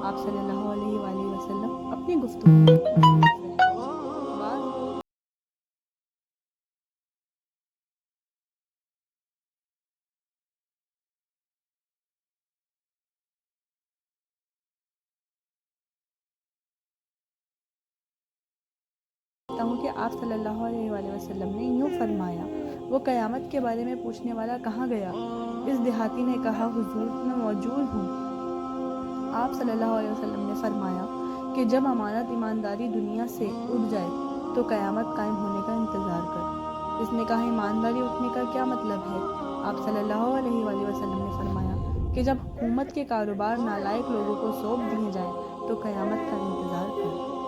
آپ صلی اللہ علیہ وآلہ وسلم اپنی گفتگو میں ہوں کہ آپ صلی اللہ علیہ وآلہ وسلم نے یوں فرمایا، وہ قیامت کے بارے میں پوچھنے والا کہاں گیا؟ اس دیہاتی نے کہا، حضور میں موجود ہوں۔ آپ صلی اللہ علیہ وسلم نے فرمایا کہ جب امانت ایمانداری دنیا سے اٹھ جائے تو قیامت قائم ہونے کا انتظار کر۔ اس نے کہا، ایمانداری اٹھنے کا کیا مطلب ہے؟ آپ صلی اللہ علیہ وآلہ وسلم نے فرمایا کہ جب حکومت کے کاروبار نالائق لوگوں کو سونپ دیے جائیں تو قیامت کا انتظار کر۔